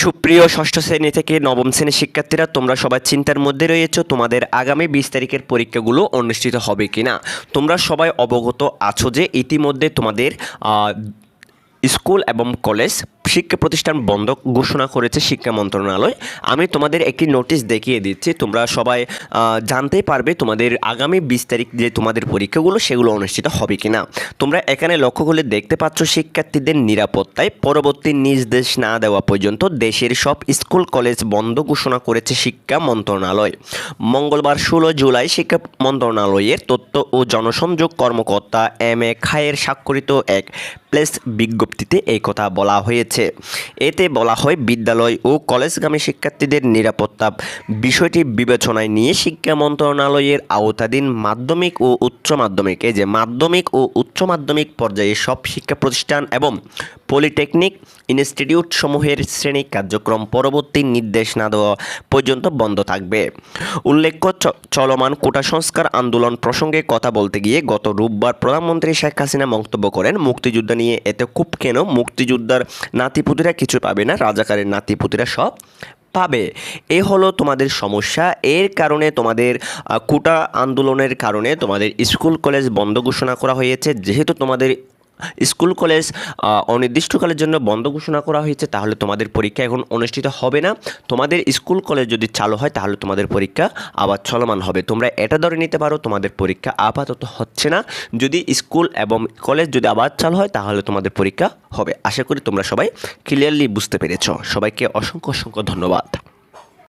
সুপ্রিয় ষষ্ঠ শ্রেণী থেকে নবম শ্রেণীর শিক্ষার্থীরা, তোমরা সবাই চিন্তার মধ্যে রয়েছো তোমাদের আগামী 20 তারিখের পরীক্ষাগুলো অনুষ্ঠিত হবে কিনা। তোমরা সবাই অবগত আছো যে ইতিমধ্যে তোমাদের স্কুল এবং কলেজ শিক্ষা প্রতিষ্ঠান বন্ধ ঘোষণা করেছে শিক্ষা মন্ত্রণালয়। আমি তোমাদের একটি নোটিশ দেখিয়ে দিচ্ছি, তোমরা সবাই জানতেই পারবে তোমাদের আগামী 20 তারিখ যে তোমাদের পরীক্ষাগুলো সেগুলো অনুষ্ঠিত হবে কিনা। তোমরা এখানে লক্ষ্য করলে দেখতে পাচ্ছ, শিক্ষার্থীদের নিরাপত্তায় পরবর্তী নির্দেশ না দেওয়া পর্যন্ত দেশের সব স্কুল কলেজ বন্ধ ঘোষণা করেছে শিক্ষা মন্ত্রণালয়। মঙ্গলবার 16 জুলাই শিক্ষা মন্ত্রণালয়ের তথ্য ও জনসংযোগ কর্মকর্তা M.A. খায়ের স্বাক্ষরিত এক প্রেস বিজ্ঞপ্তিতে এই কথা বলা হয়েছে। এতে বলা হয়, বিদ্যালয় ও কলেজগামী শিক্ষার্থীদের নিরাপত্তা বিষয়টি বিবেচনায় নিয়ে শিক্ষা মন্ত্রণালয়ের আওতাধীন মাধ্যমিক ও উচ্চ মাধ্যমিক মাধ্যমিক ও উচ্চ মাধ্যমিক পর্যায়ে সব শিক্ষা প্রতিষ্ঠান এবং পলিটেকনিক ইনস্টিটিউট সমূহের শ্রেণী কার্যক্রম পরবর্তী নির্দেশ না দেওয়া পর্যন্ত বন্ধ থাকবে। উল্লেখ্য, চলমান কোটা সংস্কার আন্দোলন প্রসঙ্গে কথা বলতে গিয়ে গত রোববার প্রধানমন্ত্রী শেখ হাসিনা মন্তব্য করেন, মুক্তিযুদ্ধ নিয়ে এতে খুব কেন, মুক্তিযোদ্ধার নাতিপুতিরা কিছু পাবে না, রাজাকারের নাতিপুতিরা সব পাবে। এ হলো তোমাদের সমস্যা। এর কারণে তোমাদের কোটা আন্দোলনের কারণে তোমাদের স্কুল কলেজ বন্ধ ঘোষণা করা হয়েছে। যেহেতু তোমাদের স্কুল কলেজ অনির্দিষ্টকালের জন্য বন্ধ ঘোষণা করা হয়েছে, তাহলে তোমাদের পরীক্ষা এখন অনুষ্ঠিত হবে না। তোমাদের স্কুল কলেজ যদি চালু হয় তাহলে তোমাদের পরীক্ষা আবার চলমান হবে। তোমরা এটা ধরে নিতে পারো তোমাদের পরীক্ষা আপাতত হচ্ছে না। যদি স্কুল এবং কলেজ যদি আবার চালু হয় তাহলে তোমাদের পরীক্ষা হবে। আশা করি তোমরা সবাই ক্লিয়ারলি বুঝতে পেরেছো। সবাইকে অসংখ্য অসংখ্য ধন্যবাদ।